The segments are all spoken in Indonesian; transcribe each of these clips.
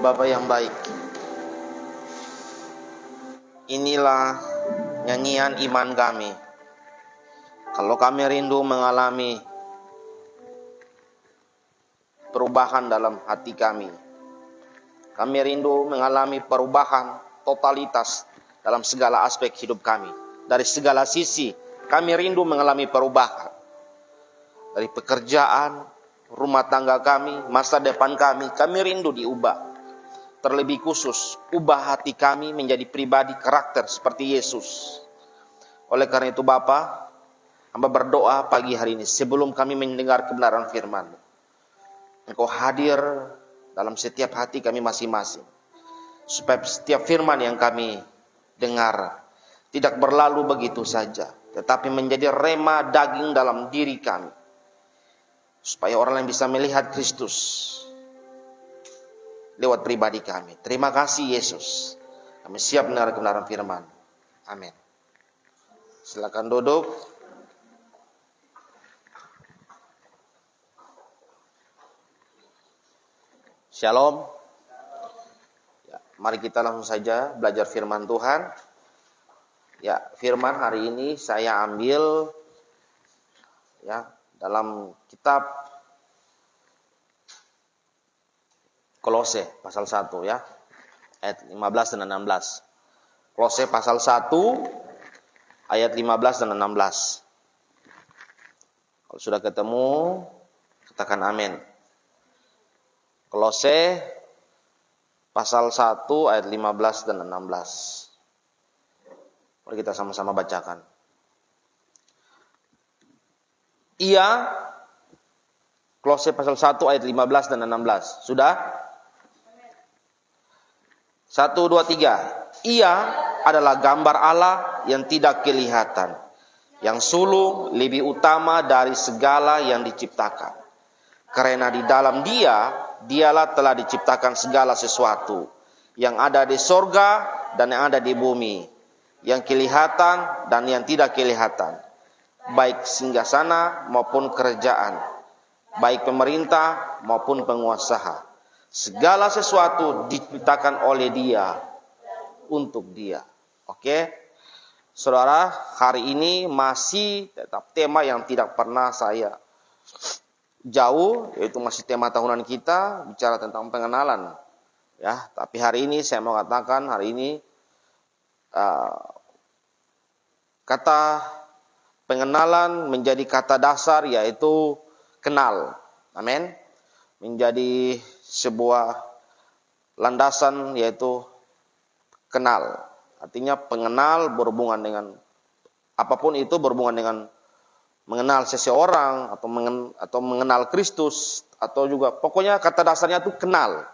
Bapa yang baik, inilah nyanyian iman kami. Kalau kami rindu mengalami perubahan dalam hati kami rindu mengalami perubahan totalitas dalam segala aspek hidup kami. Dari segala sisi kami rindu mengalami perubahan. Dari pekerjaan, rumah tangga kami, masa depan kami rindu diubah. Terlebih khusus, ubah hati kami menjadi pribadi karakter seperti Yesus. Oleh karena itu Bapa, hamba berdoa pagi hari ini sebelum kami mendengar kebenaran firman-Mu, Engkau hadir dalam setiap hati kami masing-masing, supaya setiap firman yang kami dengar tidak berlalu begitu saja, tetapi menjadi rema daging dalam diri kami, supaya orang lain bisa melihat Kristus lewat pribadi kami. Terima kasih Yesus, kami siap mendengar kebenaran firman. Amin. Silakan duduk. Shalom. Ya, mari kita langsung saja belajar firman Tuhan. Ya, firman hari ini saya ambil ya dalam kitab Kolose pasal 1 ya. Ayat 15 dan 16. Kolose pasal 1 ayat 15 dan 16. Kalau sudah ketemu, katakan amin. Kolose pasal 1 ayat 15 dan 16. Mari kita sama-sama bacakan. Kolose pasal 1 ayat 15 dan 16. Sudah? 1, 2, 3. Ia adalah gambar Allah yang tidak kelihatan, yang sulung lebih utama dari segala yang diciptakan. Karena di dalam dialah telah diciptakan segala sesuatu, yang ada di sorga dan yang ada di bumi, yang kelihatan dan yang tidak kelihatan, baik singgasana maupun kerajaan, baik pemerintah maupun penguasa. Segala sesuatu diciptakan oleh Dia, untuk Dia. Oke, saudara, hari ini masih tetap tema yang tidak pernah saya jauh, yaitu masih tema tahunan kita, bicara tentang pengenalan. Ya, tapi hari ini saya mau katakan, hari ini kata pengenalan menjadi kata dasar, yaitu kenal. Amin. Menjadi sebuah landasan, yaitu kenal. Artinya pengenal berhubungan dengan apapun itu, berhubungan dengan mengenal seseorang atau mengenal Kristus, atau juga pokoknya kata dasarnya itu kenal,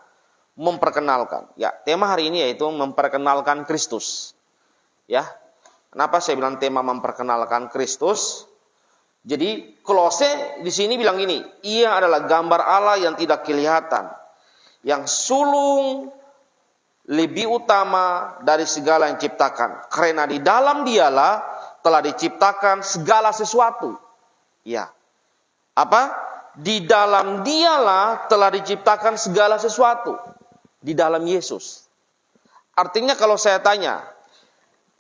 memperkenalkan. Ya, tema hari ini yaitu memperkenalkan Kristus. Ya. Kenapa saya bilang tema memperkenalkan Kristus? Jadi Kolose di sini bilang gini, ia adalah gambar Allah yang tidak kelihatan, yang sulung lebih utama dari segala yang diciptakan. Karena di dalam dialah telah diciptakan segala sesuatu. Ya. Apa? Di dalam dialah telah diciptakan segala sesuatu. Di dalam Yesus. Artinya kalau saya tanya,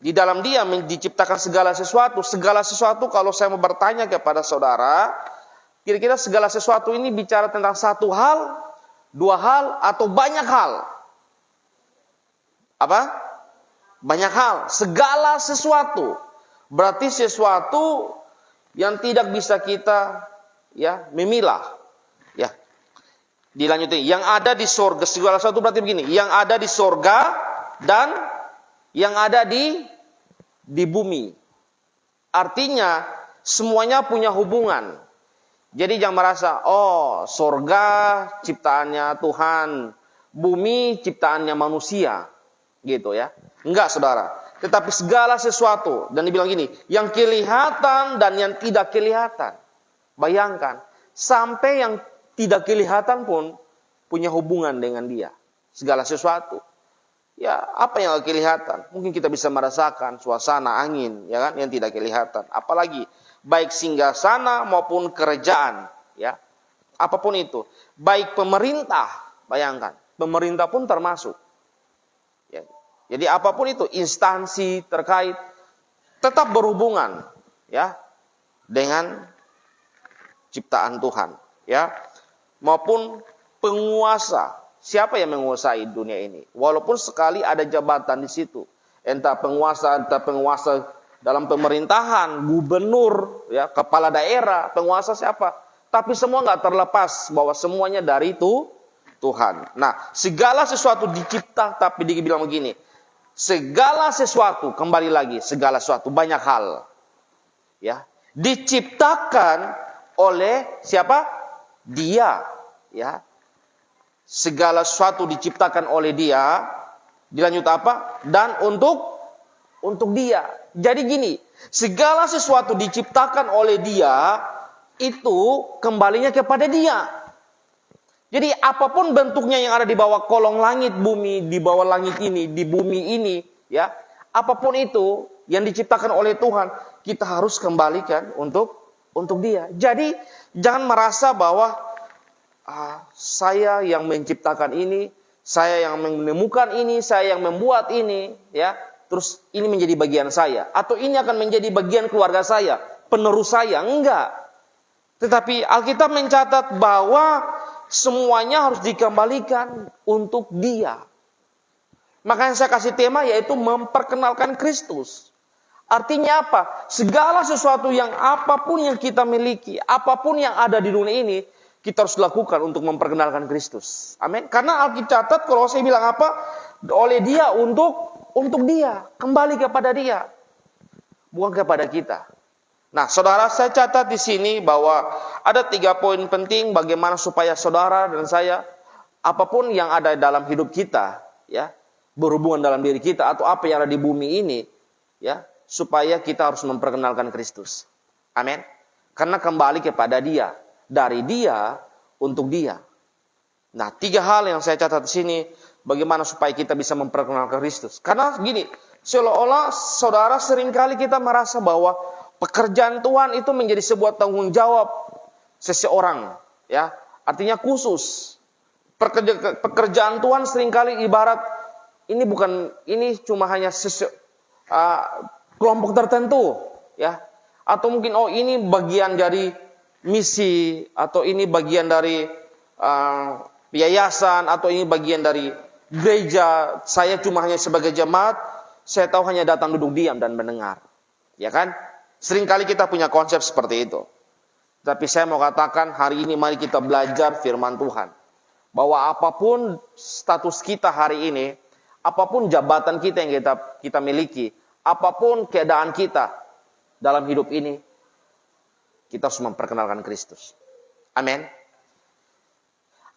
di dalam Dia diciptakan segala sesuatu kalau saya mau bertanya kepada saudara, kira-kira segala sesuatu ini bicara tentang satu hal, dua hal, atau banyak hal? Apa? Banyak hal. Segala sesuatu. Berarti sesuatu yang tidak bisa kita ya memilah. Ya. Dilanjutin, yang ada di sorga, segala sesuatu berarti begini, yang ada di sorga dan yang ada di bumi. Artinya semuanya punya hubungan. Jadi jangan merasa, oh sorga ciptaannya Tuhan, bumi ciptaannya manusia, gitu ya. Enggak saudara. Tetapi segala sesuatu, dan dibilang gini, yang kelihatan dan yang tidak kelihatan. Bayangkan, sampai yang tidak kelihatan pun punya hubungan dengan Dia. Segala sesuatu. Ya, apa yang kelihatan? Mungkin kita bisa merasakan suasana angin, ya kan, yang tidak kelihatan. Apalagi baik singgasana maupun kerajaan, ya. Apapun itu, baik pemerintah, bayangkan. pemerintah pun termasuk. Ya. Jadi apapun itu, instansi terkait tetap berhubungan ya dengan ciptaan Tuhan, ya. Maupun penguasa. Siapa yang menguasai dunia ini? Walaupun sekali ada jabatan di situ, entah penguasa dalam pemerintahan, gubernur, ya, kepala daerah, penguasa siapa? Tapi semua nggak terlepas bahwa semuanya dari itu Tuhan. Nah, segala sesuatu dicipta, tapi dibilang begini, segala sesuatu, kembali lagi, segala sesuatu, banyak hal, ya, diciptakan oleh siapa? Dia, ya. Segala sesuatu diciptakan oleh Dia. Dilanjut apa? Dan untuk Dia. Jadi gini, segala sesuatu diciptakan oleh Dia, itu kembalinya kepada Dia. Jadi apapun bentuknya yang ada di bawah kolong langit bumi, di bawah langit ini, di bumi ini, ya, apapun itu yang diciptakan oleh Tuhan, kita harus kembalikan untuk Dia. Jadi jangan merasa bahwa saya yang menciptakan ini, saya yang menemukan ini, saya yang membuat ini, ya. Terus ini menjadi bagian saya, atau ini akan menjadi bagian keluarga saya, penerus saya, enggak. Tetapi Alkitab mencatat bahwa semuanya harus dikembalikan untuk Dia. Makanya saya kasih tema yaitu memperkenalkan Kristus. Artinya apa? Segala sesuatu yang apapun yang kita miliki, apapun yang ada di dunia ini, kita harus lakukan untuk memperkenalkan Kristus. Amin. Karena Alkitab catat kalau saya bilang apa? Oleh Dia untuk Dia, kembali kepada Dia. Bukan kepada kita. Nah, saudara, saya catat di sini bahwa ada 3 poin penting bagaimana supaya saudara dan saya apapun yang ada dalam hidup kita, ya, berhubungan dalam diri kita atau apa yang ada di bumi ini, ya, supaya kita harus memperkenalkan Kristus. Amin. Karena kembali kepada Dia. Dari Dia, untuk Dia. Nah, 3 hal yang saya catat di sini, bagaimana supaya kita bisa memperkenalkan Kristus. Karena gini, seolah-olah saudara seringkali kita merasa bahwa pekerjaan Tuhan itu menjadi sebuah tanggung jawab seseorang. Ya, artinya khusus. Pekerjaan Tuhan seringkali ibarat, ini cuma hanya kelompok tertentu. Ya, atau mungkin, ini bagian dari misi, atau ini bagian dari yayasan, atau ini bagian dari gereja. Saya cuma hanya sebagai jemaat, saya tahu hanya datang duduk diam dan mendengar. Ya kan? Seringkali kita punya konsep seperti itu. Tapi saya mau katakan hari ini mari kita belajar firman Tuhan. Bahwa apapun status kita hari ini, apapun jabatan kita yang kita miliki, apapun keadaan kita dalam hidup ini, kita harus memperkenalkan Kristus. Amin.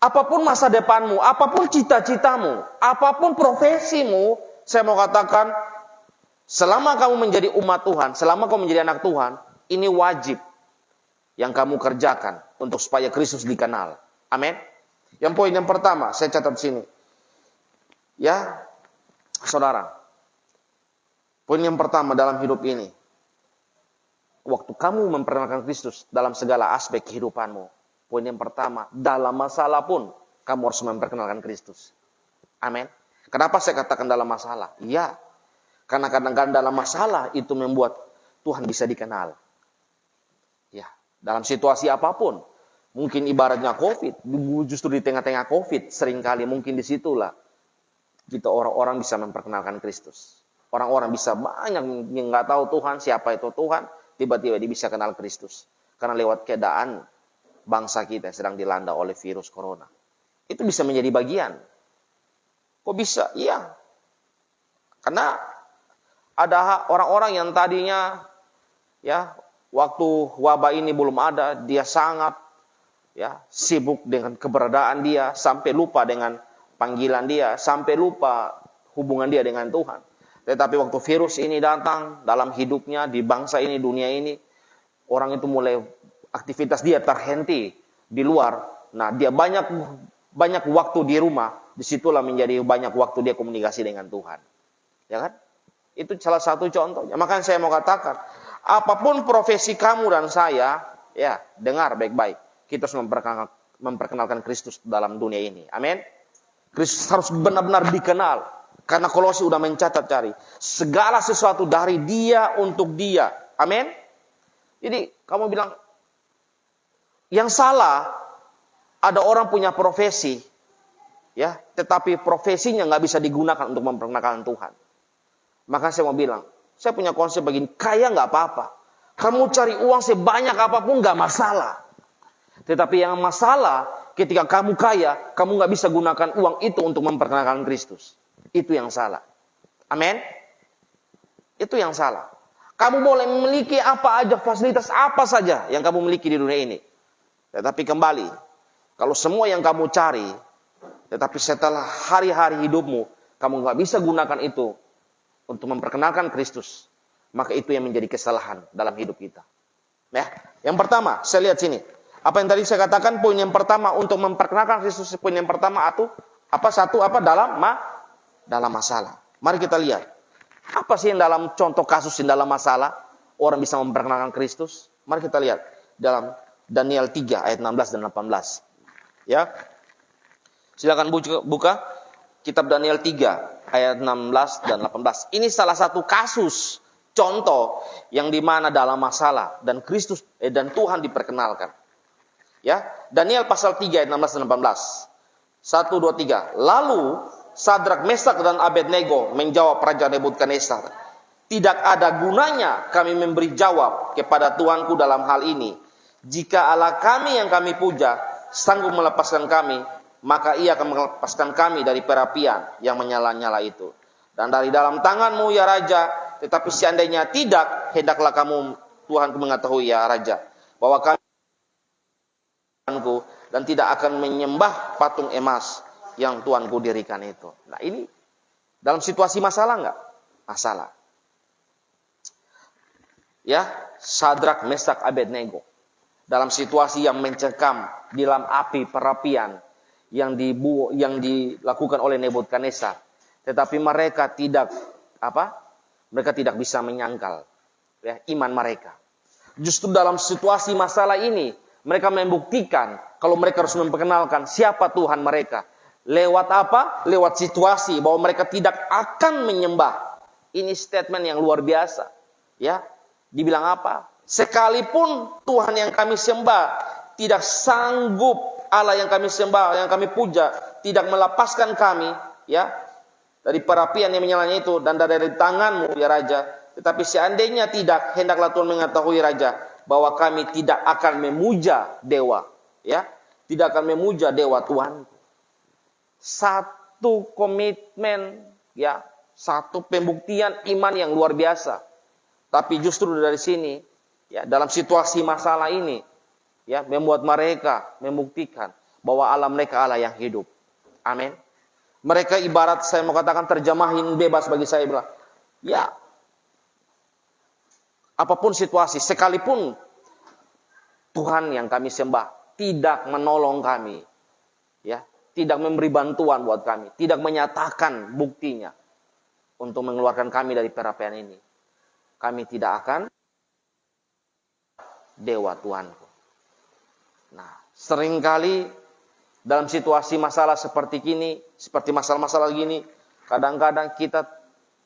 Apapun masa depanmu, apapun cita-citamu, apapun profesimu, saya mau katakan, selama kamu menjadi umat Tuhan, selama kamu menjadi anak Tuhan, ini wajib yang kamu kerjakan untuk supaya Kristus dikenal. Amin. Yang poin yang pertama, saya catat sini. Ya, saudara. Poin yang pertama dalam hidup ini, waktu kamu memperkenalkan Kristus dalam segala aspek kehidupanmu, poin yang pertama, dalam masalah pun kamu harus memperkenalkan Kristus. Amin. Kenapa saya katakan dalam masalah? Iya, karena kadang-kadang dalam masalah itu membuat Tuhan bisa dikenal. Ya, dalam situasi apapun, mungkin ibaratnya COVID, justru di tengah-tengah COVID, seringkali mungkin disitulah kita orang-orang bisa memperkenalkan Kristus. Orang-orang bisa banyak yang nggak tahu Tuhan, siapa itu Tuhan, tiba-tiba dia bisa kenal Kristus. Karena lewat keadaan bangsa kita yang sedang dilanda oleh virus corona. Itu bisa menjadi bagian. Kok bisa? Iya. Karena ada orang-orang yang tadinya, ya, waktu wabah ini belum ada, dia sangat, ya, sibuk dengan keberadaan dia, sampai lupa dengan panggilan dia, sampai lupa hubungan dia dengan Tuhan. Tetapi waktu virus ini datang dalam hidupnya, di bangsa ini, dunia ini, orang itu mulai aktivitas dia terhenti di luar. Nah, dia banyak waktu di rumah. Disitulah menjadi banyak waktu dia komunikasi dengan Tuhan. Ya kan? Itu salah satu contohnya. Makanya saya mau katakan, apapun profesi kamu dan saya, ya, dengar baik-baik. Kita harus memperkenalkan Kristus dalam dunia ini. Amin. Kristus harus benar-benar dikenal. Karena Kolose sudah mencatat cari. Segala sesuatu dari dia untuk dia. Amin. Jadi kamu bilang, yang salah, ada orang punya profesi, ya, tetapi profesinya nggak bisa digunakan untuk memperkenalkan Tuhan. Maka saya mau bilang, saya punya konsep begini, kaya nggak apa-apa. Kamu cari uang sebanyak apapun nggak masalah. Tetapi yang masalah, ketika kamu kaya, kamu nggak bisa gunakan uang itu untuk memperkenalkan Kristus. Itu yang salah. Amin. Itu yang salah. Kamu boleh memiliki apa aja, fasilitas apa saja yang kamu miliki di dunia ini. Tetapi kembali, kalau semua yang kamu cari, tetapi setelah hari-hari hidupmu, kamu nggak bisa gunakan itu untuk memperkenalkan Kristus, maka itu yang menjadi kesalahan dalam hidup kita. Ya, yang pertama, saya lihat sini. Apa yang tadi saya katakan, poin yang pertama untuk memperkenalkan Kristus, poin yang pertama dalam masalah. Mari kita lihat. Apa sih yang dalam contoh kasus yang dalam masalah orang bisa memperkenalkan Kristus? Mari kita lihat dalam Daniel 3 ayat 16 dan 18. Ya. Silakan buka kitab Daniel 3 ayat 16 dan 18. Ini salah satu kasus contoh yang dimana dalam masalah dan Kristus dan Tuhan diperkenalkan. Ya, Daniel pasal 3 ayat 16 dan 18. 1 2 3. Lalu Sadrak, Mesak dan Abednego menjawab Raja Nebukadnezar, tidak ada gunanya kami memberi jawab kepada Tuanku dalam hal ini. Jika Allah kami yang kami puja sanggup melepaskan kami, maka ia akan melepaskan kami dari perapian yang menyala-nyala itu. Dan dari dalam tanganmu ya Raja, tetapi seandainya tidak, hendaklah kamu Tuhanku mengetahui ya Raja, bahwa kami dan tidak akan menyembah patung emas yang Tuanku dirikan itu. Nah ini dalam situasi masalah enggak? Masalah. Ya, Sadrak, Mesak, Abednego dalam situasi yang mencekam di dalam api perapian yang dilakukan oleh Nebukadnezar, tetapi mereka tidak bisa menyangkal ya, iman mereka. Justru dalam situasi masalah ini mereka membuktikan kalau mereka harus memperkenalkan siapa Tuhan mereka. Lewat apa? Lewat situasi bahwa mereka tidak akan menyembah. Ini statement yang luar biasa. Ya, dibilang apa? Sekalipun Tuhan yang kami sembah tidak sanggup, Allah yang kami sembah, yang kami puja, tidak melepaskan kami, ya, dari perapian yang menyalanya itu dan dari tanganmu, ya Raja. Tetapi seandainya tidak, hendaklah Tuhan mengetahui Raja bahwa kami tidak akan memuja dewa, ya, tidak akan memuja dewa Tuhan. Satu komitmen, ya, satu pembuktian iman yang luar biasa. Tapi justru dari sini, ya, dalam situasi masalah ini, ya, membuat mereka membuktikan bahwa Allah mereka Allah yang hidup. Amin. Mereka ibarat, saya mau katakan terjemahin bebas bagi saya bilang, ya, apapun situasi, sekalipun Tuhan yang kami sembah tidak menolong kami, ya, tidak memberi bantuan buat kami, tidak menyatakan buktinya untuk mengeluarkan kami dari perapian ini, kami tidak akan dewa Tuhanku. Nah, seringkali dalam situasi masalah seperti ini, seperti masalah-masalah gini, kadang-kadang kita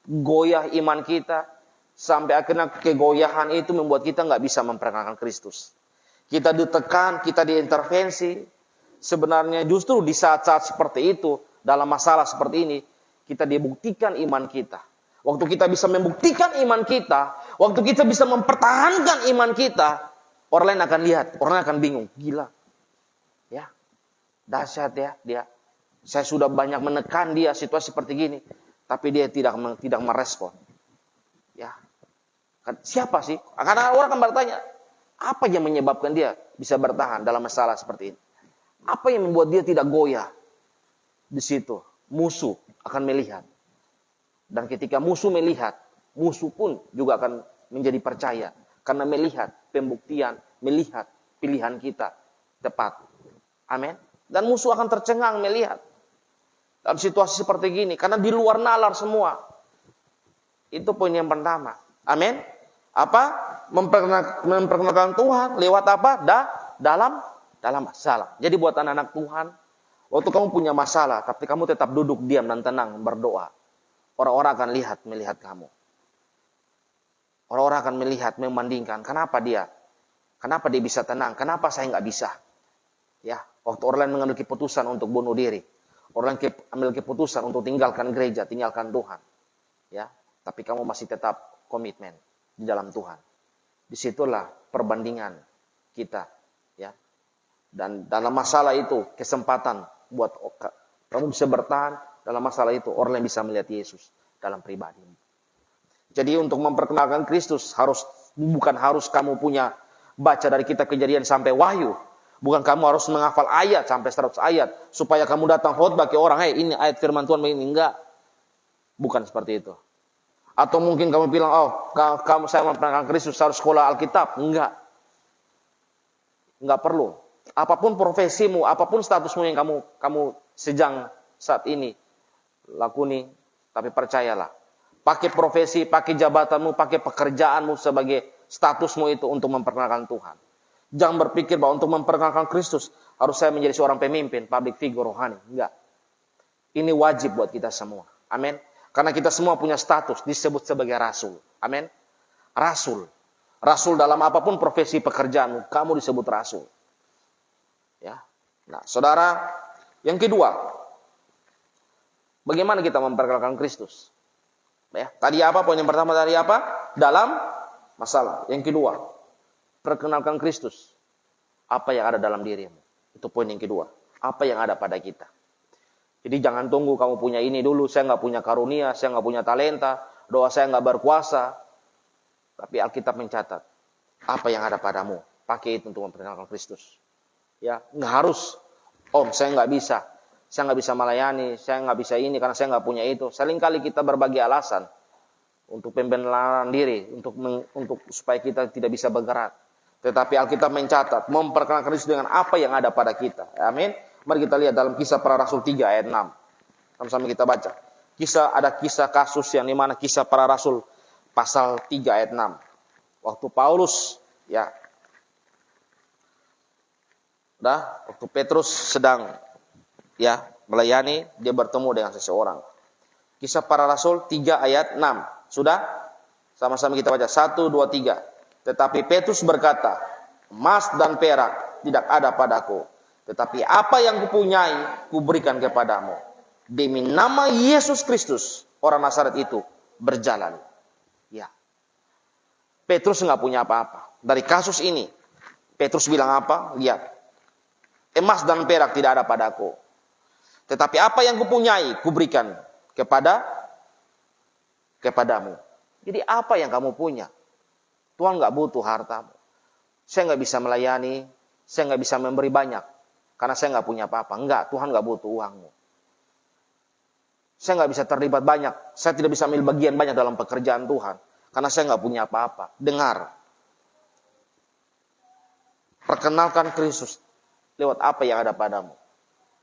goyah iman kita, sampai akhirnya kegoyahan itu membuat kita nggak bisa memperkenalkan Kristus. Kita ditekan, kita diintervensi. Sebenarnya justru di saat-saat seperti itu, dalam masalah seperti ini, kita dibuktikan iman kita. Waktu kita bisa membuktikan iman kita, waktu kita bisa mempertahankan iman kita, orang lain akan lihat, orang lain akan bingung. Gila. Ya, dahsyat ya dia. Saya sudah banyak menekan dia situasi seperti gini, tapi dia tidak merespon. Ya. Siapa sih? Karena orang akan bertanya, apa yang menyebabkan dia bisa bertahan dalam masalah seperti ini? Apa yang membuat dia tidak goyah? Di situ musuh akan melihat. Dan ketika musuh melihat, musuh pun juga akan menjadi percaya. Karena melihat pembuktian, melihat pilihan kita tepat. Amin. Dan musuh akan tercengang melihat. Dalam situasi seperti gini. Karena di luar nalar semua. Itu poin yang pertama. Amin. Apa? Memperkenalkan Tuhan. Lewat apa? Dalam masalah. Jadi buat anak-anak Tuhan, Waktu kamu punya masalah, tapi kamu tetap duduk diam dan tenang berdoa, orang-orang akan melihat kamu. Orang-orang akan melihat, membandingkan, kenapa dia bisa tenang, kenapa saya nggak bisa? Ya, waktu orang lain mengambil keputusan untuk bunuh diri, orang lain ambil keputusan untuk tinggalkan gereja, tinggalkan Tuhan, ya, tapi kamu masih tetap komitmen di dalam Tuhan. Disitulah perbandingan kita, ya. Dan dalam masalah itu kesempatan buat kamu bisa bertahan dalam masalah itu. Orang yang bisa melihat Yesus dalam pribadimu. Jadi untuk memperkenalkan Kristus bukan harus kamu punya baca dari kitab Kejadian sampai Wahyu. Bukan kamu harus menghafal ayat sampai 100 ayat supaya kamu datang khotbah ke orang, "Hey, ini ayat firman Tuhan begini." Enggak. Bukan seperti itu. Atau mungkin kamu bilang, "Oh, saya memperkenalkan Kristus harus sekolah Alkitab." Enggak. Enggak perlu. Apapun profesimu, apapun statusmu yang kamu sedang saat ini lakuni, tapi percayalah, pakai profesi, pakai jabatanmu, pakai pekerjaanmu sebagai statusmu itu untuk memperkenalkan Tuhan. Jangan berpikir bahwa untuk memperkenalkan Kristus harus saya menjadi seorang pemimpin, public figure rohani. Enggak. Ini wajib buat kita semua. Amin. Karena kita semua punya status disebut sebagai rasul. Amin. Rasul. Rasul dalam apapun profesi pekerjaanmu, kamu disebut rasul. Ya. Nah, saudara, yang kedua, bagaimana kita memperkenalkan Kristus? Ya, tadi apa? Poin yang pertama tadi apa? Dalam masalah. Yang kedua, perkenalkan Kristus. Apa yang ada dalam dirimu? Itu poin yang kedua. Apa yang ada pada kita? Jadi jangan tunggu kamu punya ini dulu. Saya nggak punya karunia, saya nggak punya talenta, doa saya nggak berkuasa. Tapi Alkitab mencatat apa yang ada padamu. Pakai itu untuk memperkenalkan Kristus. Ya, nggak harus. Om, saya nggak bisa. Saya nggak bisa melayani, saya nggak bisa ini karena saya nggak punya itu. Seringkali kita berbagi alasan untuk pembenaran diri, untuk supaya kita tidak bisa bergerak. Tetapi Alkitab mencatat, memperkenalkan Kristus dengan apa yang ada pada kita. Amin. Mari kita lihat dalam Kisah Para Rasul 3 ayat 6. Sama-sama kita baca. Ada kisah kasus yang dimana Kisah Para Rasul pasal 3 ayat 6. Waktu Paulus, ya, waktu Petrus sedang melayani, dia bertemu dengan seseorang. Kisah Para Rasul 3 ayat 6. Sudah? Sama-sama kita baca. 1, 2, 3. Tetapi Petrus berkata, "Emas dan perak tidak ada padaku. Tetapi apa yang kupunyai, kuberikan kepadamu. Demi nama Yesus Kristus, orang Nazaret itu, berjalan." Ya. Petrus nggak punya apa-apa. Dari kasus ini, Petrus bilang apa? Lihat. "Emas dan perak tidak ada padaku. Tetapi apa yang kupunyai, kuberikan kepadamu." Jadi apa yang kamu punya? Tuhan nggak butuh hartamu. Saya nggak bisa melayani, saya nggak bisa memberi banyak, karena saya nggak punya apa-apa. Enggak, Tuhan nggak butuh uangmu. Saya nggak bisa terlibat banyak, saya tidak bisa ambil bagian banyak dalam pekerjaan Tuhan, karena saya nggak punya apa-apa. Dengar. Perkenalkan Kristus lewat apa yang ada padamu.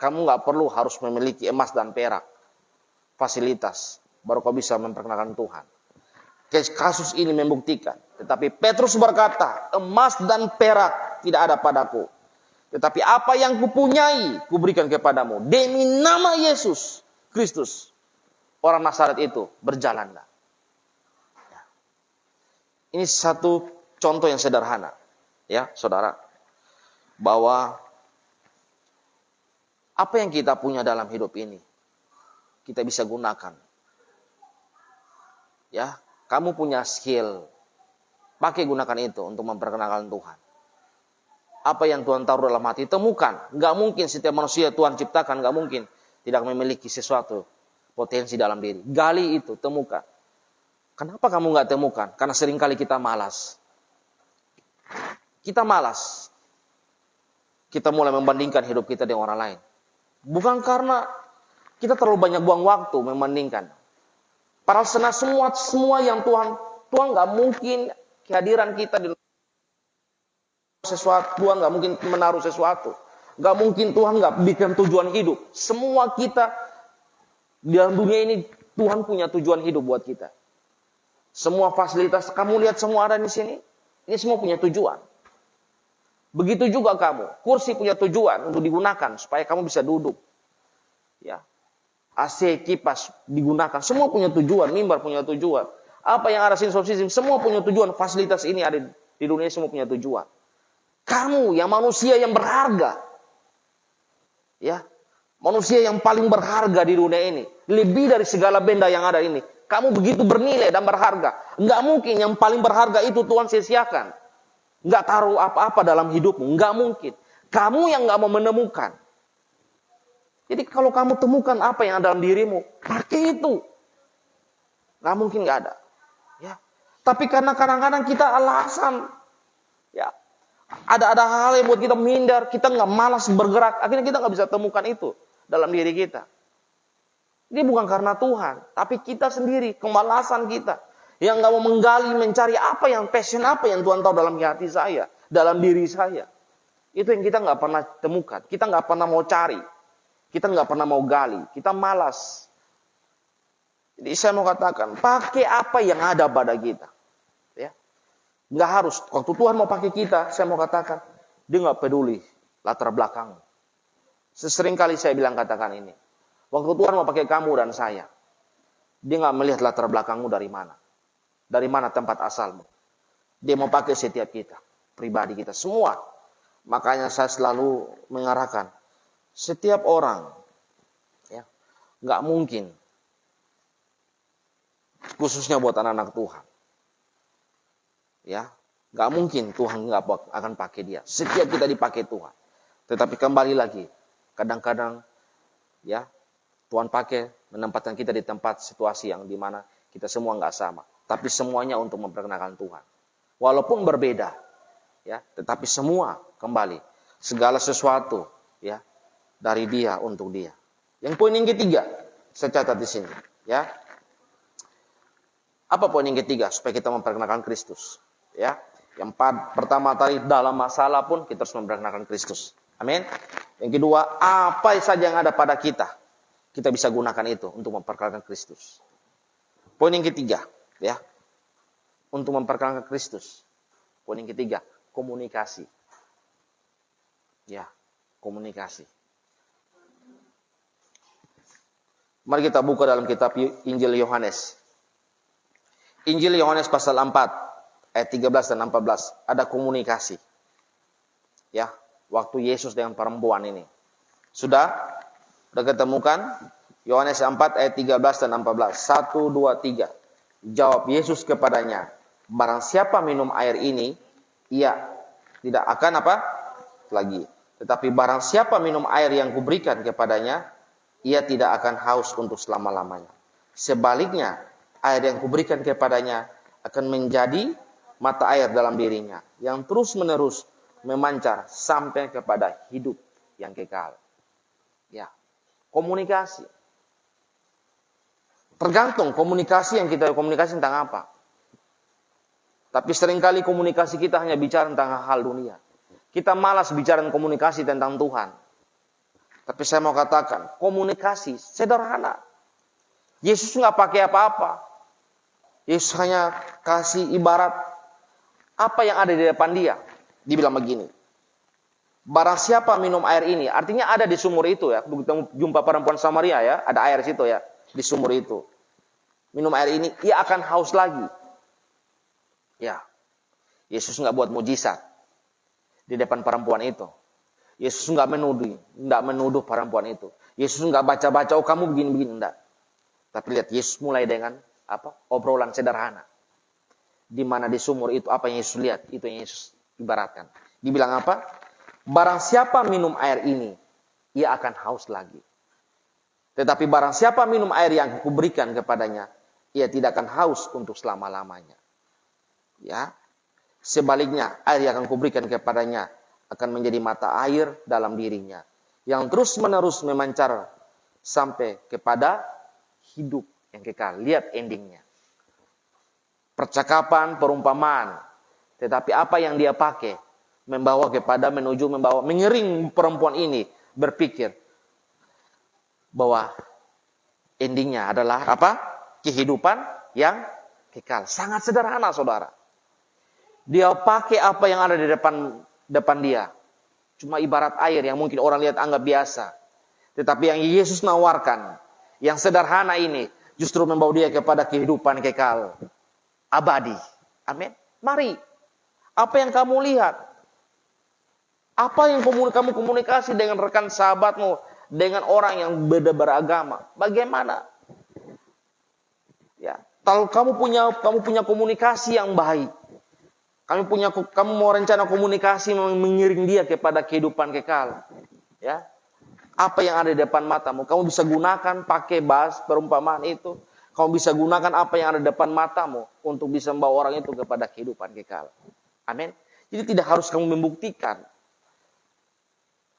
Kamu nggak perlu harus memiliki emas dan perak, fasilitas, baru kau bisa memperkenalkan Tuhan. Kasus ini membuktikan. Tetapi Petrus berkata, "Emas dan perak tidak ada padaku. Tetapi apa yang kupunyai, kuberikan kepadamu. Demi nama Yesus Kristus, orang Nazaret itu, berjalanlah." Ini satu contoh yang sederhana, ya saudara, bahwa apa yang kita punya dalam hidup ini, kita bisa gunakan. Ya, kamu punya skill, pakai gunakan itu untuk memperkenalkan Tuhan. Apa yang Tuhan taruh dalam hati, temukan. Gak mungkin setiap manusia Tuhan ciptakan, gak mungkin tidak memiliki sesuatu potensi dalam diri. Gali itu, temukan. Kenapa kamu gak temukan? Karena seringkali kita malas. Kita malas. Kita mulai membandingkan hidup kita dengan orang lain. Bukan karena kita terlalu banyak buang waktu membandingkan. Padahal semua yang Tuhan nggak mungkin kehadiran kita di sesuatu. Tuhan nggak mungkin menaruh sesuatu. Nggak mungkin Tuhan nggak bikin tujuan hidup. Semua kita di dalam dunia ini Tuhan punya tujuan hidup buat kita. Semua fasilitas kamu lihat semua ada di sini. Ini semua punya tujuan. Begitu juga kamu. Kursi punya tujuan untuk digunakan supaya kamu bisa duduk. Ya. AC, kipas digunakan, semua punya tujuan, mimbar punya tujuan. Apa yang ada sensor sistem, semua punya tujuan. Fasilitas ini ada di dunia, semua punya tujuan. Kamu yang manusia yang berharga, ya, manusia yang paling berharga di dunia ini, lebih dari segala benda yang ada ini. Kamu begitu bernilai dan berharga. Enggak mungkin yang paling berharga itu Tuhan sia-siakan. Enggak taruh apa-apa dalam hidupmu, enggak mungkin. Kamu yang enggak mau menemukan. Jadi kalau kamu temukan apa yang ada dalam dirimu, pakai itu. Nggak mungkin nggak ada. Ya. Tapi karena kadang-kadang kita alasan, ya, ada hal yang buat kita minder, kita nggak malas bergerak, akhirnya kita nggak bisa temukan itu dalam diri kita. Ini bukan karena Tuhan, tapi kita sendiri, kemalasan kita, yang nggak mau menggali, mencari apa yang passion, apa yang Tuhan tahu dalam hati saya, dalam diri saya. Itu yang kita nggak pernah temukan, kita nggak pernah mau cari. Kita nggak pernah mau gali, kita malas. Jadi saya mau katakan, pakai apa yang ada pada kita. Ya, nggak harus. Waktu Tuhan mau pakai kita, saya mau katakan, dia nggak peduli latar belakang. Sesering kali saya bilang katakan ini. Waktu Tuhan mau pakai kamu dan saya, dia nggak melihat latar belakangmu dari mana tempat asalmu. Dia mau pakai setiap kita, pribadi kita, semua. Makanya saya selalu mengarahkan. Setiap orang, ya, nggak mungkin, khususnya buat anak-anak Tuhan, ya, nggak mungkin Tuhan nggak akan pakai dia. Setiap kita dipakai Tuhan, tetapi kembali lagi, kadang-kadang, ya, Tuhan pakai menempatkan kita di tempat situasi yang dimana kita semua nggak sama, tapi semuanya untuk memperkenalkan Tuhan, walaupun berbeda, ya, tetapi semua kembali segala sesuatu, ya. Dari dia untuk dia. Yang poin yang ketiga, saya catat di sini, ya. Apa poin yang ketiga supaya kita memperkenalkan Kristus, ya? Yang pertama tadi, dalam masalah pun kita harus memperkenalkan Kristus. Amin. Yang kedua, apa saja yang ada pada kita bisa gunakan itu untuk memperkenalkan Kristus. Poin yang ketiga, ya. Untuk memperkenalkan Kristus. Poin yang ketiga, komunikasi. Ya, komunikasi. Mari kita buka dalam kitab Injil Yohanes. Injil Yohanes pasal 4, ayat 13 dan 14. Ada komunikasi. Ya, waktu Yesus dengan perempuan ini. Sudah ketemukan? Yohanes 4, ayat 13 dan 14. 1, 2, 3. Jawab Yesus kepadanya, barang siapa minum air ini, ia tidak akan apa? Lagi. Tetapi barang siapa minum air yang kuberikan kepadanya, ia tidak akan haus untuk selama-lamanya. Sebaliknya, air yang kuberikan kepadanya akan menjadi mata air dalam dirinya, yang terus-menerus memancar sampai kepada hidup yang kekal. Ya, komunikasi. Tergantung komunikasi yang kita komunikasi tentang apa. Tapi seringkali komunikasi kita hanya bicara tentang hal dunia. Kita malas bicara komunikasi tentang Tuhan. Tapi saya mau katakan, komunikasi sederhana. Yesus nggak pakai apa-apa. Yesus hanya kasih ibarat apa yang ada di depan dia. Dibilang begini, barang siapa minum air ini, artinya ada di sumur itu ya. Kita jumpa perempuan Samaria ya, ada air situ ya, di sumur itu. Minum air ini, ia akan haus lagi. Ya, Yesus nggak buat mujizat di depan perempuan itu. Yesus nggak menuduh perempuan itu. Yesus nggak baca-baca, oh kamu begini-begini, enggak. Tapi lihat, Yesus mulai dengan apa? Obrolan sederhana. Di mana di sumur itu apa yang Yesus lihat, itu yang Yesus ibaratkan. Dibilang apa? Barang siapa minum air ini, ia akan haus lagi. Tetapi barang siapa minum air yang kuberikan kepadanya, ia tidak akan haus untuk selama-lamanya. Ya. Sebaliknya, air yang akan kuberikan kepadanya akan menjadi mata air dalam dirinya, yang terus-menerus memancar sampai kepada hidup yang kekal. Lihat endingnya. Percakapan, perumpamaan. Tetapi apa yang dia pakai, membawa mengering perempuan ini berpikir bahwa endingnya adalah apa? Kehidupan yang kekal. Sangat sederhana, saudara. Dia pakai apa yang ada di depan dia. Cuma ibarat air yang mungkin orang lihat anggap biasa. Tetapi yang Yesus nawarkan, yang sederhana ini, justru membawa dia kepada kehidupan kekal, abadi. Amin. Mari, apa yang kamu lihat? Apa yang kamu komunikasi dengan rekan sahabatmu, dengan orang yang beda beragama? Bagaimana? Ya, kalau kamu punya komunikasi yang baik, kamu mau rencana komunikasi mengiring dia kepada kehidupan kekal. Ya, apa yang ada di depan matamu, kamu bisa gunakan pakai bahasa perumpamaan itu. Kamu bisa gunakan apa yang ada di depan matamu untuk bisa membawa orang itu kepada kehidupan kekal. Amin. Jadi tidak harus kamu membuktikan.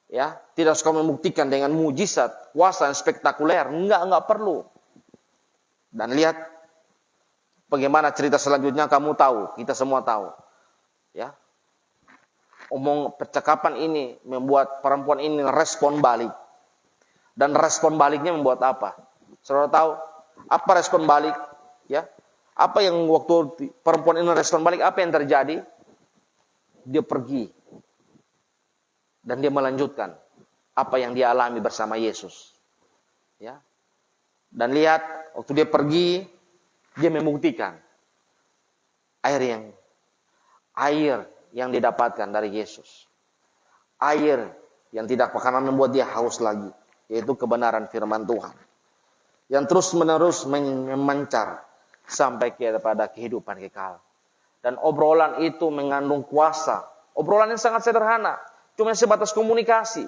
Ya, tidak harus kamu membuktikan dengan mujizat, kuasa yang spektakuler. Enggak perlu. Dan lihat bagaimana cerita selanjutnya, kamu tahu, kita semua tahu. Ya. Percakapan ini membuat perempuan ini respon balik. Dan respon baliknya membuat apa? Saudara tahu apa respon balik? Ya. Apa yang waktu perempuan ini respon balik, apa yang terjadi? Dia pergi. Dan dia melanjutkan apa yang dia alami bersama Yesus. Ya. Dan lihat, waktu dia pergi, dia membuktikan air yang didapatkan dari Yesus. Air yang tidak akan membuat dia haus lagi, yaitu kebenaran firman Tuhan. Yang terus-menerus memancar sampai kepada kehidupan kekal. Dan obrolan itu mengandung kuasa. Obrolan yang sangat sederhana. Cuma sebatas komunikasi.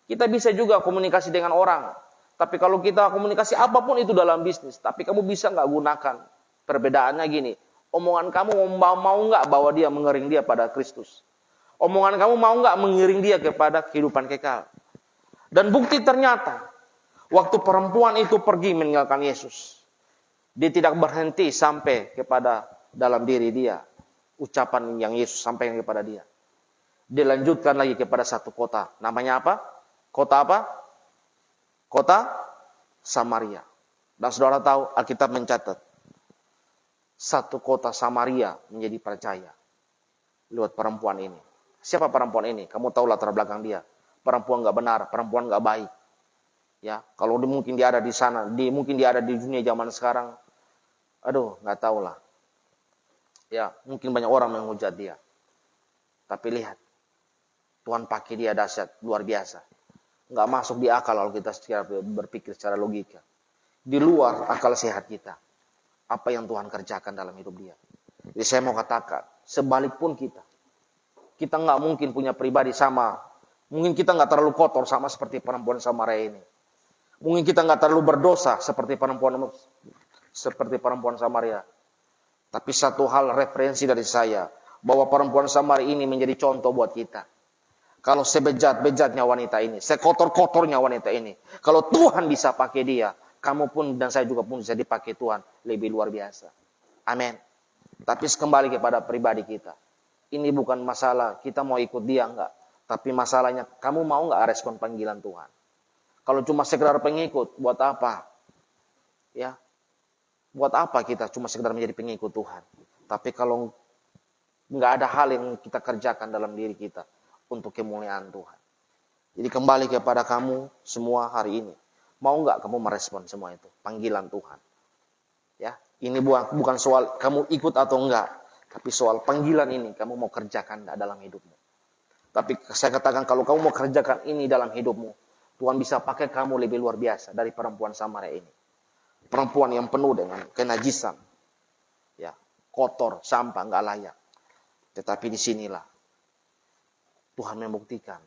Kita bisa juga komunikasi dengan orang. Tapi kalau kita komunikasi apapun itu dalam bisnis. Tapi kamu bisa nggak gunakan. Perbedaannya gini. Omongan kamu mau nggak bawa dia, mengering dia pada Kristus. Omongan kamu mau nggak mengiring dia kepada kehidupan kekal. Dan bukti ternyata. Waktu perempuan itu pergi meninggalkan Yesus. Dia tidak berhenti sampai kepada dalam diri dia. Ucapan yang Yesus sampaikan kepada dia. Dilanjutkan lagi kepada satu kota. Namanya apa? Kota apa? Kota Samaria. Dan saudara tahu, Alkitab mencatat. Satu kota Samaria menjadi percaya. Lewat perempuan ini. Siapa perempuan ini? Kamu tahu latar belakang dia. Perempuan gak benar, perempuan gak baik. Ya, kalau mungkin dia ada di sana, mungkin dia ada di dunia zaman sekarang. Aduh, gak tahu lah. Ya, mungkin banyak orang menghujat dia. Tapi lihat. Tuhan pakai dia dahsyat, luar biasa. Nggak masuk di akal kalau kita berpikir secara logika. Di luar akal sehat kita. Apa yang Tuhan kerjakan dalam hidup dia. Jadi saya mau katakan, sebalik pun kita. Kita nggak mungkin punya pribadi sama. Mungkin kita nggak terlalu kotor sama seperti perempuan Samaria ini. Mungkin kita nggak terlalu berdosa seperti perempuan Samaria. Tapi satu hal referensi dari saya. Bahwa perempuan Samaria ini menjadi contoh buat kita. Kalau sebejat-bejatnya wanita ini, sekotor-kotornya wanita ini, kalau Tuhan bisa pakai dia, kamu pun dan saya juga pun bisa dipakai Tuhan lebih luar biasa. Amin. Tapi kembali kepada pribadi kita. Ini bukan masalah kita mau ikut dia enggak, tapi masalahnya kamu mau enggak respon panggilan Tuhan. Kalau cuma sekedar pengikut, buat apa? Ya. Buat apa kita cuma sekedar menjadi pengikut Tuhan? Tapi kalau enggak ada hal yang kita kerjakan dalam diri kita untuk kemuliaan Tuhan. Jadi kembali kepada kamu semua hari ini. Mau nggak kamu merespon semua itu? Panggilan Tuhan. Ya, ini bukan soal kamu ikut atau enggak. Tapi soal panggilan ini kamu mau kerjakan enggak dalam hidupmu. Tapi saya katakan kalau kamu mau kerjakan ini dalam hidupmu. Tuhan bisa pakai kamu lebih luar biasa dari perempuan Samaria ini. Perempuan yang penuh dengan kenajisan. Ya, kotor, sampah, nggak layak. Tetapi disinilah Tuhan membuktikan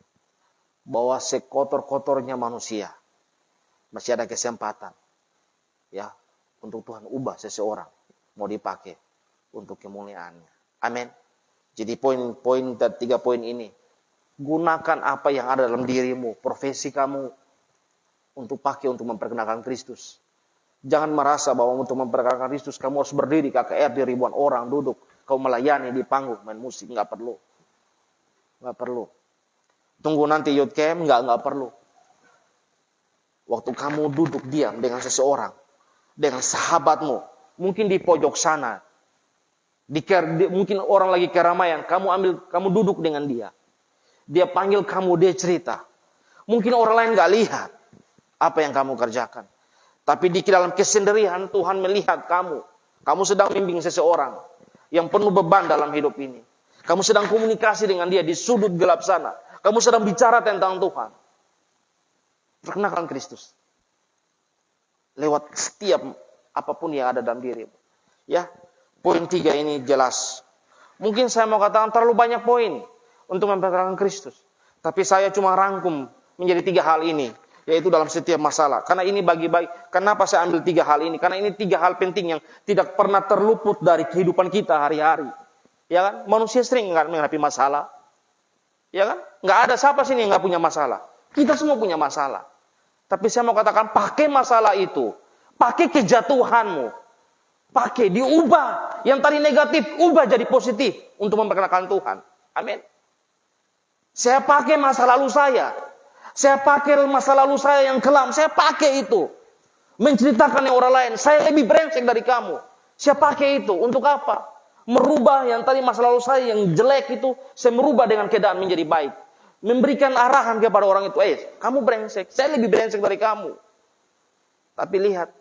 bahwa sekotor-kotornya manusia masih ada kesempatan ya untuk Tuhan ubah seseorang mau dipakai untuk kemuliaannya. Amin. Jadi poin 3 poin ini, gunakan apa yang ada dalam dirimu, profesi kamu untuk pakai untuk memperkenalkan Kristus. Jangan merasa bahwa untuk memperkenalkan Kristus kamu harus berdiri KKR di ribuan orang duduk, kau melayani di panggung main musik, nggak perlu. Nggak perlu. Tunggu nanti youth camp, nggak perlu. Waktu kamu duduk diam dengan seseorang, dengan sahabatmu, mungkin di pojok sana, mungkin orang lagi keramaian, kamu duduk dengan dia. Dia panggil kamu, dia cerita. Mungkin orang lain nggak lihat, apa yang kamu kerjakan. Tapi di dalam kesendirian Tuhan melihat kamu. Kamu sedang membimbing seseorang yang penuh beban dalam hidup ini. Kamu sedang komunikasi dengan dia di sudut gelap sana. Kamu sedang bicara tentang Tuhan. Perkenalkan Kristus. Lewat setiap apapun yang ada dalam dirimu. Ya, poin 3 ini jelas. Mungkin saya mau katakan terlalu banyak poin untuk memperkenalkan Kristus. Tapi saya cuma rangkum menjadi 3 hal ini. Yaitu dalam setiap masalah. Karena ini bagi-bagi. Kenapa saya ambil 3 hal ini? Karena ini 3 hal penting yang tidak pernah terluput dari kehidupan kita hari-hari. Ya kan? Manusia sering menghadapi masalah. Ya kan? Nggak ada siapa sini yang nggak punya masalah. Kita semua punya masalah. Tapi saya mau katakan, pakai masalah itu. Pakai kejatuhanmu. Pakai, diubah. Yang tadi negatif, ubah jadi positif. Untuk memperkenalkan Tuhan. Amin. Saya pakai masa lalu saya. Saya pakai masa lalu saya yang kelam. Saya pakai itu. Menceritakan yang orang lain. Saya lebih brengsek dari kamu. Saya pakai itu. Untuk apa? Merubah yang tadi masa lalu saya yang jelek itu. Saya merubah dengan keadaan menjadi baik. Memberikan arahan kepada orang itu. Kamu brengsek. Saya lebih brengsek dari kamu. Tapi lihat.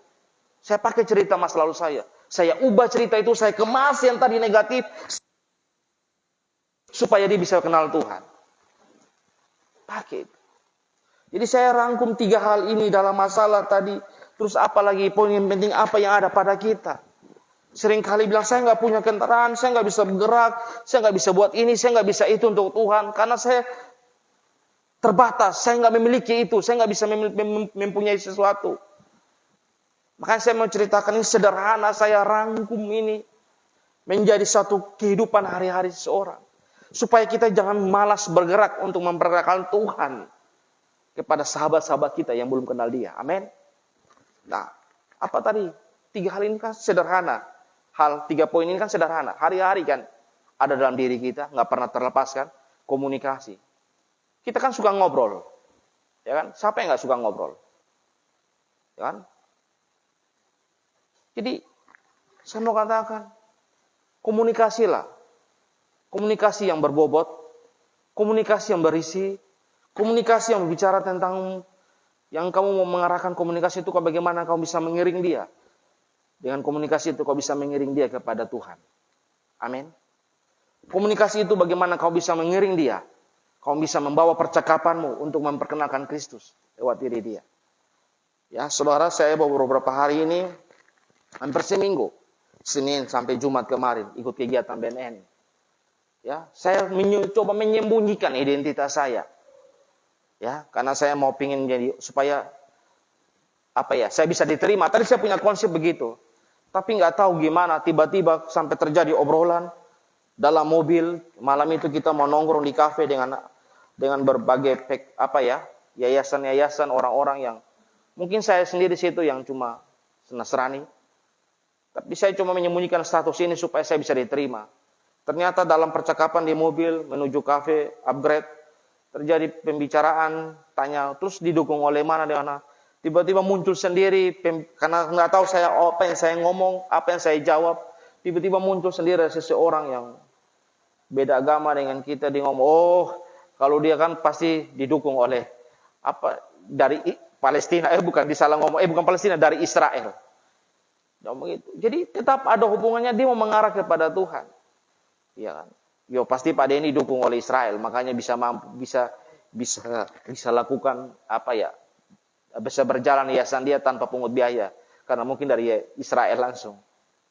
Saya pakai cerita masa lalu saya. Saya ubah cerita itu. Saya kemas yang tadi negatif. Supaya dia bisa kenal Tuhan. Pakai itu. Jadi saya rangkum 3 hal ini dalam masalah tadi. Terus apalagi poin yang penting apa yang ada pada kita. Sering kali bilang saya nggak punya kendaraan, saya nggak bisa bergerak, saya nggak bisa buat ini, saya nggak bisa itu untuk Tuhan. Karena saya terbatas, saya nggak memiliki itu, saya nggak bisa mempunyai sesuatu. Makanya saya mau ceritakan ini sederhana, saya rangkum ini. Menjadi satu kehidupan hari-hari seseorang. Supaya kita jangan malas bergerak untuk memperkenalkan Tuhan. Kepada sahabat-sahabat kita yang belum kenal dia. Amin. Nah, apa tadi? 3 hal ini kan sederhana. 3 poin ini kan sederhana. Hari-hari kan ada dalam diri kita. Nggak pernah terlepaskan. Komunikasi. Kita kan suka ngobrol. Ya kan? Siapa yang nggak suka ngobrol? Ya kan? Jadi, saya mau katakan. Komunikasilah. Komunikasi yang berbobot. Komunikasi yang berisi. Komunikasi yang berbicara tentang yang kamu mau mengarahkan komunikasi itu bagaimana kamu bisa mengiring dia. Dengan komunikasi itu kau bisa mengiring dia kepada Tuhan. Amin. Komunikasi itu bagaimana kau bisa mengiring dia. Kau bisa membawa percakapanmu untuk memperkenalkan Kristus lewat diri dia. Ya, saudara, saya beberapa hari ini hampir seminggu, Senin sampai Jumat kemarin ikut kegiatan BNN. Ya, saya coba menyembunyikan identitas saya. Ya, karena saya mau pingin jadi supaya saya bisa diterima. Tadi saya punya konsep begitu. Tapi nggak tahu gimana tiba-tiba sampai terjadi obrolan dalam mobil. Malam itu kita mau nongkrong di kafe dengan berbagai yayasan-yayasan orang-orang yang mungkin saya sendiri situ yang cuma Nasrani. Tapi saya cuma menyembunyikan status ini supaya saya bisa diterima. Ternyata dalam percakapan di mobil menuju kafe upgrade terjadi pembicaraan, tanya, terus didukung oleh mana. Tiba-tiba muncul sendiri, karena nggak tahu saya apa yang saya ngomong, apa yang saya jawab. Tiba-tiba muncul sendiri seseorang yang beda agama dengan kita. Dia ngomong, kalau dia kan pasti didukung oleh dari Palestina. Bukan disalah ngomong, bukan Palestina, dari Israel. Jadi tetap ada hubungannya, dia mau mengarah kepada Tuhan. Iya kan? Pasti Pak Denny didukung oleh Israel, makanya bisa lakukan bisa berjalan yayasan dia tanpa pungut biaya, karena mungkin dari Israel langsung.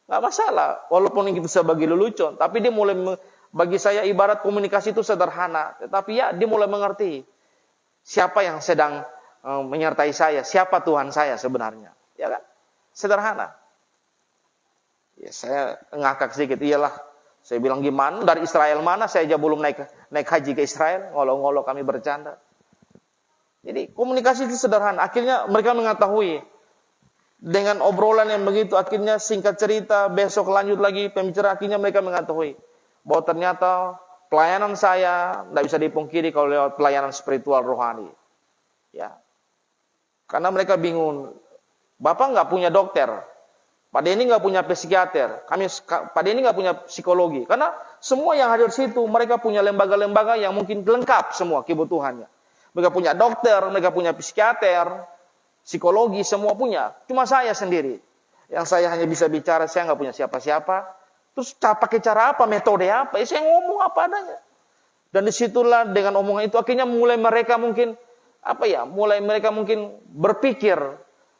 Nggak masalah, walaupun itu sebagai lelucon, tapi dia mulai bagi saya ibarat komunikasi itu sederhana, tetapi dia mulai mengerti siapa yang sedang menyertai saya, siapa Tuhan saya sebenarnya, ya kan? Sederhana. Ya, saya ngakak sedikit, iyalah. Saya bilang gimana, dari Israel mana, saya aja belum naik haji ke Israel, ngolok-ngolok kami bercanda. Jadi komunikasi itu sederhana, akhirnya mereka mengetahui. Dengan obrolan yang begitu, akhirnya singkat cerita, besok lanjut lagi pembicaraan, akhirnya mereka mengetahui. Bahwa ternyata pelayanan saya, tidak bisa dipungkiri kalau lewat pelayanan spiritual rohani. Ya. Karena mereka bingung, Bapak nggak punya dokter, Pak Denny nggak punya psikiater, Pak Denny nggak punya psikologi. Karena semua yang hadir situ, mereka punya lembaga-lembaga yang mungkin lengkap semua kebutuhannya. Mereka punya dokter, mereka punya psikiater, psikologi, semua punya. Cuma saya sendiri. Yang saya hanya bisa bicara, saya nggak punya siapa-siapa. Terus pakai cara apa, metode apa? Saya ngomong apa adanya. Dan disitulah dengan omongan itu akhirnya mulai mereka mungkin berpikir,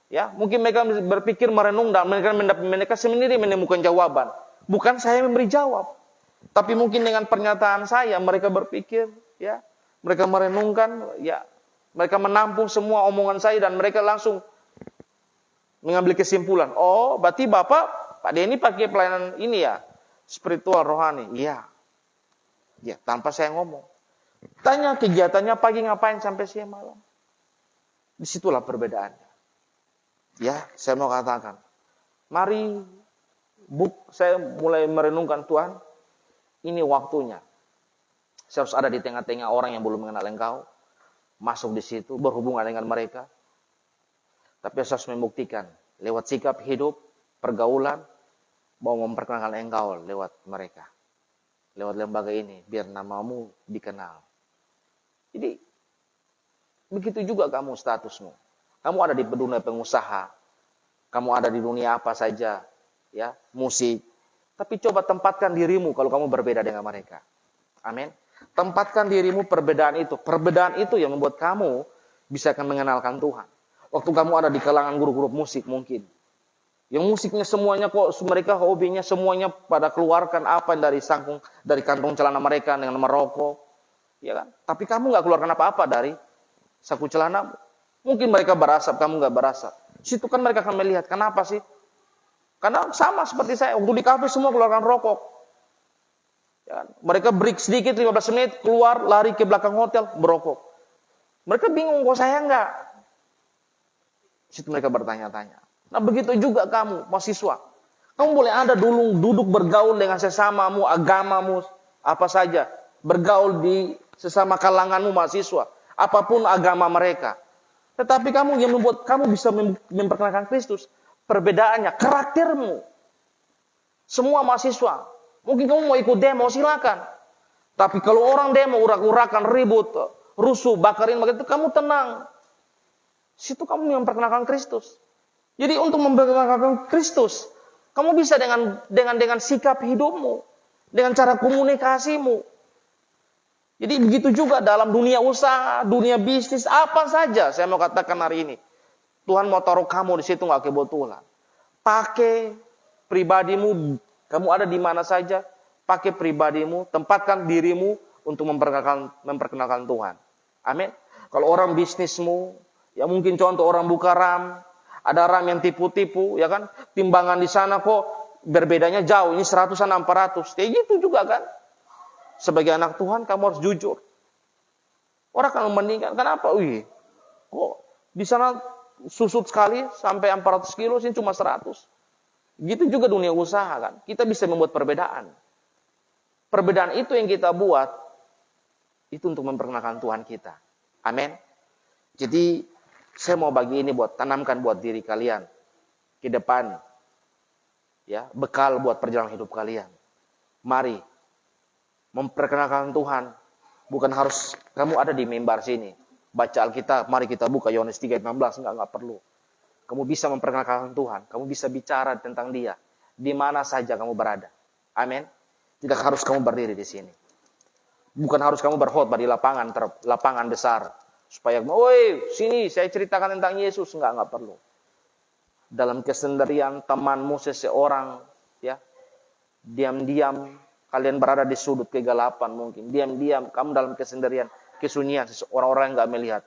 ya, mungkin mereka berpikir merenung dan mereka sendiri menemukan jawaban. Bukan saya memberi jawab, tapi mungkin dengan pernyataan saya mereka berpikir, ya, mereka merenungkan, ya, mereka menampung semua omongan saya dan mereka langsung mengambil kesimpulan. Oh, berarti Pak Denny pakai pelayanan ini ya, spiritual rohani. Iya. Ya, tanpa saya ngomong. Tanya kegiatannya pagi ngapain sampai siang malam. Disitulah perbedaannya. Ya, saya mau katakan. Mari, saya mulai merenungkan Tuhan. Ini waktunya. Saya harus ada di tengah-tengah orang yang belum mengenal Engkau. Masuk di situ, berhubungan dengan mereka. Tapi saya harus membuktikan. Lewat sikap hidup, pergaulan, mau memperkenalkan Engkau lewat mereka. Lewat lembaga ini, biar namamu dikenal. Jadi, begitu juga kamu statusmu. Kamu ada di dunia pengusaha. Kamu ada di dunia apa saja. Ya, musik. Tapi coba tempatkan dirimu kalau kamu berbeda dengan mereka. Amin. Tempatkan dirimu perbedaan itu. Perbedaan itu yang membuat kamu bisa akan mengenalkan Tuhan. Waktu kamu ada di kalangan guru-guru musik mungkin. Yang musiknya semuanya kok mereka hobinya semuanya pada keluarkan apa dari kantong celana mereka dengan merokok, ya kan? Tapi kamu nggak keluarkan apa-apa dari saku celana. Mungkin mereka berasap, kamu nggak berasap. Situ kan mereka akan melihat kenapa sih? Karena sama seperti saya. Waktu di kafe semua keluarkan rokok. Ya kan? Mereka break sedikit 15 menit keluar lari ke belakang hotel berokok. Mereka bingung kok saya nggak. Situ mereka bertanya-tanya. Nah begitu juga kamu, mahasiswa. Kamu boleh ada dulu duduk bergaul dengan sesamamu, agamamu, apa saja. Bergaul di sesama kalanganmu mahasiswa. Apapun agama mereka. Tetapi kamu yang membuat kamu bisa memperkenalkan Kristus. Perbedaannya, karaktermu. Semua mahasiswa. Mungkin kamu mau ikut demo, silakan. Tapi kalau orang demo, urak-urakan, ribut, rusuh, bakarin, begitu kamu tenang. Situ kamu yang memperkenalkan Kristus. Jadi untuk memperkenalkan Kristus, kamu bisa dengan sikap hidupmu, dengan cara komunikasimu. Jadi begitu juga dalam dunia usaha, dunia bisnis, apa saja saya mau katakan hari ini. Tuhan mau taruh kamu di situ nggak kebetulan. Pakai pribadimu, kamu ada di mana saja, pakai pribadimu, tempatkan dirimu untuk memperkenalkan Tuhan. Amin. Kalau orang bisnismu, ya mungkin contoh orang buka RAM. Ada ram yang tipu-tipu, ya kan? Timbangan di sana kok berbedanya jauh. Ini 100-an 400. Kayak gitu juga kan? Sebagai anak Tuhan, kamu harus jujur. Orang akan membandingkan. Kenapa? Kok di sana susut sekali sampai 400 kilo, sini cuma 100. Gitu juga dunia usaha kan? Kita bisa membuat perbedaan. Perbedaan itu yang kita buat, itu untuk memperkenalkan Tuhan kita. Amin. Jadi, saya mau bagi ini tanamkan buat diri kalian ke depan. Ya, bekal buat perjalanan hidup kalian. Mari memperkenalkan Tuhan. Bukan harus kamu ada di mimbar sini. Baca Alkitab, mari kita buka Yohanes 3:16, enggak perlu. Kamu bisa memperkenalkan Tuhan, kamu bisa bicara tentang Dia di mana saja kamu berada. Amin. Tidak harus kamu berdiri di sini. Bukan harus kamu berkhotbah di lapangan besar. Supaya, sini saya ceritakan tentang Yesus. Enggak perlu. Dalam kesendirian temanmu seseorang, ya, diam-diam kalian berada di sudut kegelapan mungkin. Diam-diam kamu dalam kesendirian, kesunyian, orang-orang yang enggak melihat.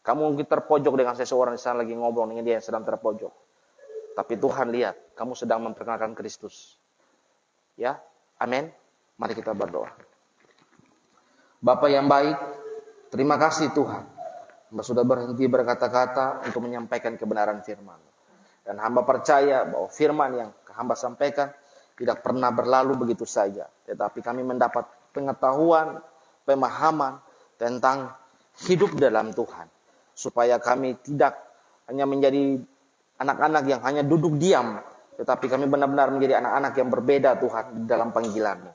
Kamu mungkin terpojok dengan seseorang di sana lagi ngobrol dengan dia yang sedang terpojok. Tapi Tuhan lihat, kamu sedang memperkenalkan Kristus. Ya, amin. Mari kita berdoa. Bapa yang baik, terima kasih Tuhan. Hamba sudah berhenti berkata-kata untuk menyampaikan kebenaran firman. Dan hamba percaya bahwa firman yang hamba sampaikan tidak pernah berlalu begitu saja. Tetapi kami mendapat pengetahuan, pemahaman tentang hidup dalam Tuhan. Supaya kami tidak hanya menjadi anak-anak yang hanya duduk diam. Tetapi kami benar-benar menjadi anak-anak yang berbeda Tuhan di dalam panggilan-Mu.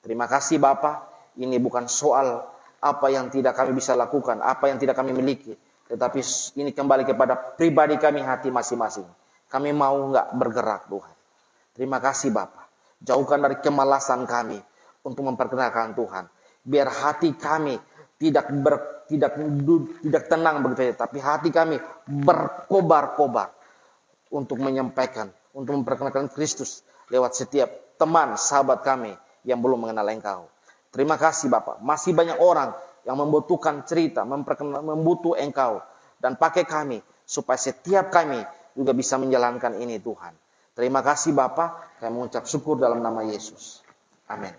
Terima kasih Bapa. Ini bukan soal apa yang tidak kami bisa lakukan, apa yang tidak kami miliki. Tetapi ini kembali kepada pribadi kami, hati masing-masing. Kami mau nggak bergerak Tuhan. Terima kasih Bapa. Jauhkan dari kemalasan kami untuk memperkenalkan Tuhan. Biar hati kami tidak tenang begitu, tapi hati kami berkobar-kobar untuk menyampaikan, untuk memperkenalkan Kristus lewat setiap teman, sahabat kami yang belum mengenal Engkau. Terima kasih Bapak. Masih banyak orang yang membutuhkan cerita, membutuh Engkau. Dan pakai kami, supaya setiap kami juga bisa menjalankan ini Tuhan. Terima kasih Bapak. Kami mengucap syukur dalam nama Yesus. Amin.